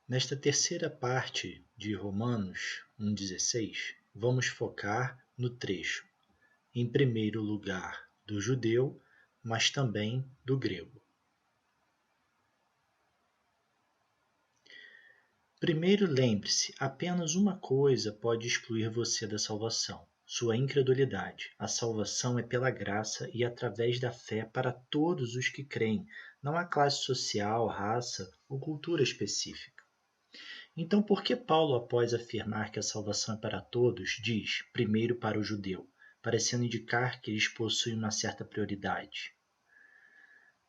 Nesta terceira parte de Romanos 1,16, vamos focar no trecho, em primeiro lugar, do judeu, mas também do grego. Primeiro, lembre-se, apenas uma coisa pode excluir você da salvação: sua incredulidade. A salvação é pela graça e através da fé para todos os que creem. Não há classe social, raça ou cultura específica. Então, por que Paulo, após afirmar que a salvação é para todos, diz primeiro para o judeu, parecendo indicar que eles possuem uma certa prioridade?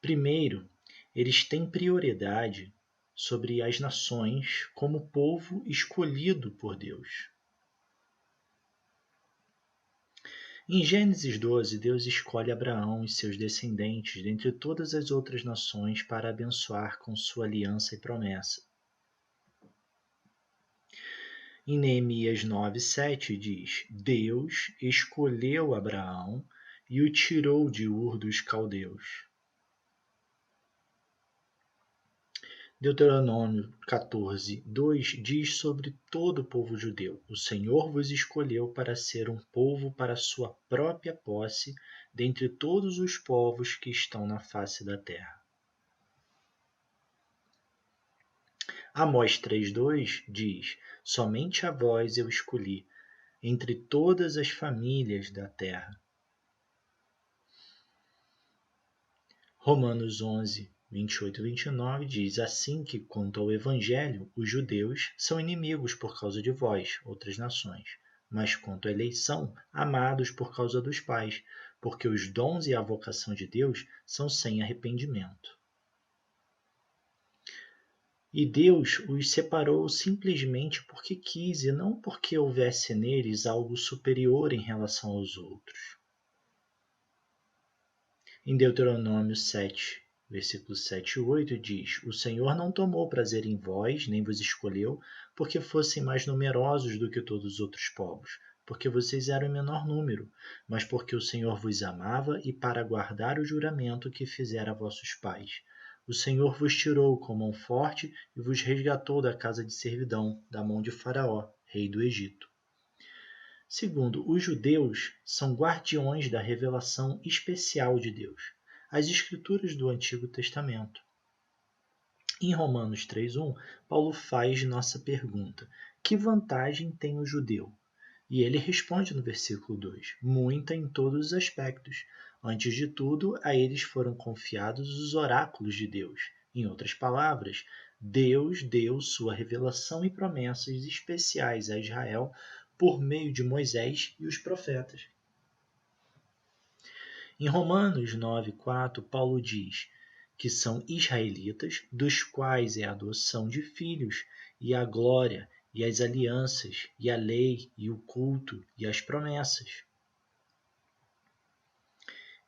Primeiro, eles têm prioridade sobre as nações como povo escolhido por Deus. Em Gênesis 12, Deus escolhe Abraão e seus descendentes dentre todas as outras nações para abençoar com sua aliança e promessa. Em Neemias 9:7 diz: Deus escolheu Abraão e o tirou de Ur dos Caldeus. Deuteronômio 14:2 diz sobre todo o povo judeu: O Senhor vos escolheu para ser um povo para sua própria posse dentre todos os povos que estão na face da terra. Amós 3:2 diz: Somente a vós eu escolhi entre todas as famílias da terra. Romanos 11:28 e 29 diz: Assim que, quanto ao Evangelho, os judeus são inimigos por causa de vós, outras nações, mas quanto à eleição, amados por causa dos pais, porque os dons e a vocação de Deus são sem arrependimento. E Deus os separou simplesmente porque quis e não porque houvesse neles algo superior em relação aos outros. Em Deuteronômio 7, versículos 7 e 8 diz: O Senhor não tomou prazer em vós, nem vos escolheu, porque fossem mais numerosos do que todos os outros povos, porque vocês eram em menor número, mas porque o Senhor vos amava e para guardar o juramento que fizera a vossos pais. O Senhor vos tirou com mão forte e vos resgatou da casa de servidão, da mão de Faraó, rei do Egito. Segundo, os judeus são guardiões da revelação especial de Deus, as Escrituras do Antigo Testamento. Em Romanos 3:1, Paulo faz nossa pergunta: que vantagem tem o judeu? E ele responde no versículo 2: muita em todos os aspectos. Antes de tudo, a eles foram confiados os oráculos de Deus. Em outras palavras, Deus deu sua revelação e promessas especiais a Israel por meio de Moisés e os profetas. Em Romanos 9:4, Paulo diz que são israelitas, dos quais é a adoção de filhos, e a glória, e as alianças, e a lei, e o culto, e as promessas.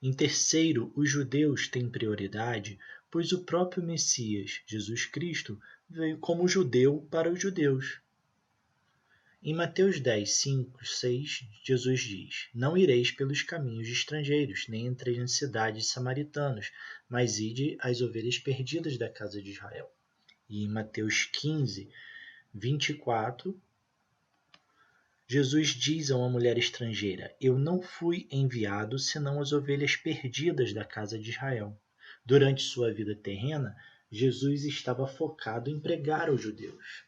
Em terceiro, os judeus têm prioridade, pois o próprio Messias, Jesus Cristo, veio como judeu para os judeus. Em Mateus 10, 5, 6, Jesus diz: Não ireis pelos caminhos de estrangeiros, nem entreis nas cidades samaritanos, mas ide às ovelhas perdidas da casa de Israel. E em Mateus 15, 24, Jesus diz a uma mulher estrangeira: Eu não fui enviado senão às ovelhas perdidas da casa de Israel. Durante sua vida terrena, Jesus estava focado em pregar aos judeus.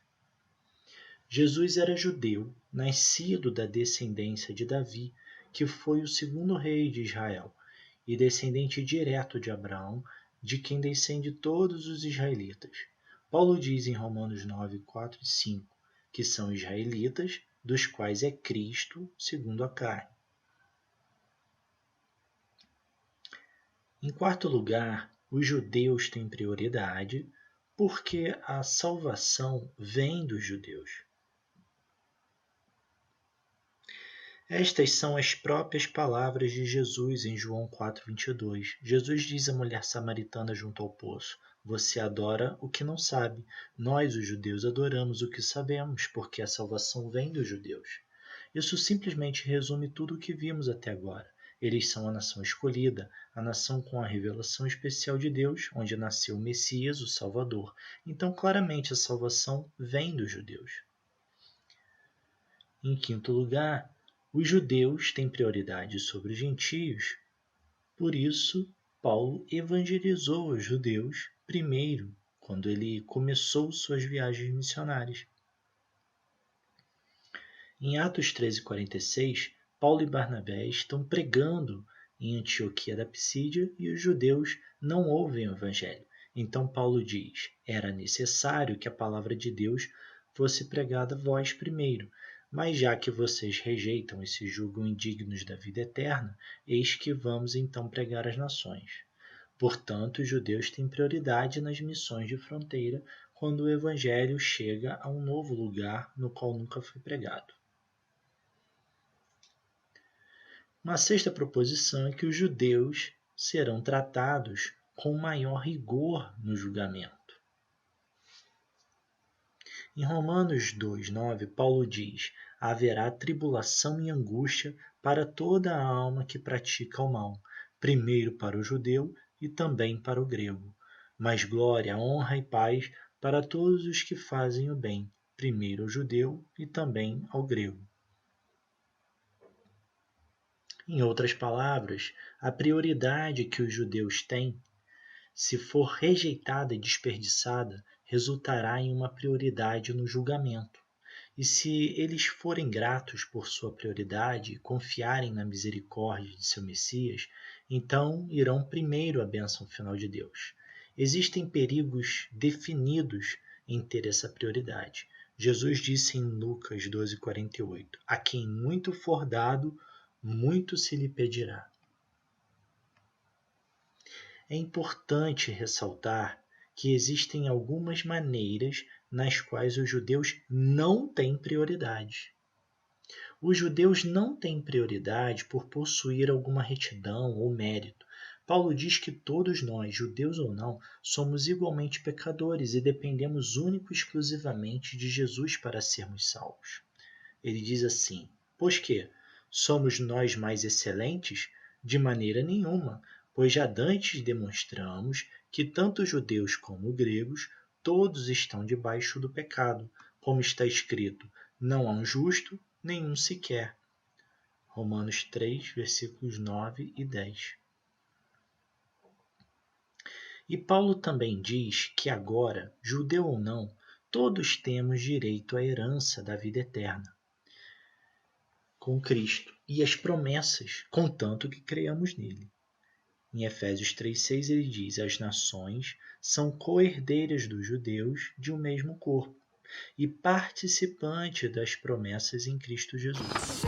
Jesus era judeu, nascido da descendência de Davi, que foi o segundo rei de Israel, e descendente direto de Abraão, de quem descende todos os israelitas. Paulo diz em Romanos 9, 4 e 5 que são israelitas, dos quais é Cristo, segundo a carne. Em quarto lugar, os judeus têm prioridade porque a salvação vem dos judeus. Estas são as próprias palavras de Jesus em João 4:22. Jesus diz à mulher samaritana junto ao poço: Você adora o que não sabe. Nós, os judeus, adoramos o que sabemos, porque a salvação vem dos judeus. Isso simplesmente resume tudo o que vimos até agora. Eles são a nação escolhida, a nação com a revelação especial de Deus, onde nasceu o Messias, o Salvador. Então, claramente, a salvação vem dos judeus. Em quinto lugar, os judeus têm prioridade sobre os gentios. Por isso, Paulo evangelizou os judeus primeiro, quando ele começou suas viagens missionárias. Em Atos 13:46, Paulo e Barnabé estão pregando em Antioquia da Pisídia e os judeus não ouvem o evangelho. Então Paulo diz: era necessário que a palavra de Deus fosse pregada a vós primeiro, mas já que vocês rejeitam e se julgam indignos da vida eterna, eis que vamos então pregar às nações. Portanto, os judeus têm prioridade nas missões de fronteira quando o evangelho chega a um novo lugar no qual nunca foi pregado. Uma sexta proposição é que os judeus serão tratados com maior rigor no julgamento. Em Romanos 2:9, Paulo diz: haverá tribulação e angústia para toda a alma que pratica o mal, primeiro para o judeu e também para o grego. Mas glória, honra e paz para todos os que fazem o bem, primeiro ao judeu e também ao grego. Em outras palavras, a prioridade que os judeus têm, se for rejeitada e desperdiçada, resultará em uma prioridade no julgamento. E se eles forem gratos por sua prioridade e confiarem na misericórdia de seu Messias, então irão primeiro à bênção final de Deus. Existem perigos definidos em ter essa prioridade. Jesus disse em Lucas 12:48, a quem muito for dado, muito se lhe pedirá. É importante ressaltar que existem algumas maneiras nas quais os judeus não têm prioridade. Os judeus não têm prioridade por possuir alguma retidão ou mérito. Paulo diz que todos nós, judeus ou não, somos igualmente pecadores e dependemos único e exclusivamente de Jesus para sermos salvos. Ele diz assim: pois que somos nós mais excelentes? De maneira nenhuma, pois já dantes demonstramos que tanto judeus como gregos, todos estão debaixo do pecado, como está escrito, não há um justo, nenhum sequer. Romanos 3, versículos 9 e 10. E Paulo também diz que agora, judeu ou não, todos temos direito à herança da vida eterna com Cristo e as promessas, contanto que creiamos nele. Em Efésios 3:6 ele diz: as nações são co-herdeiras dos judeus de um mesmo corpo e participantes das promessas em Cristo Jesus.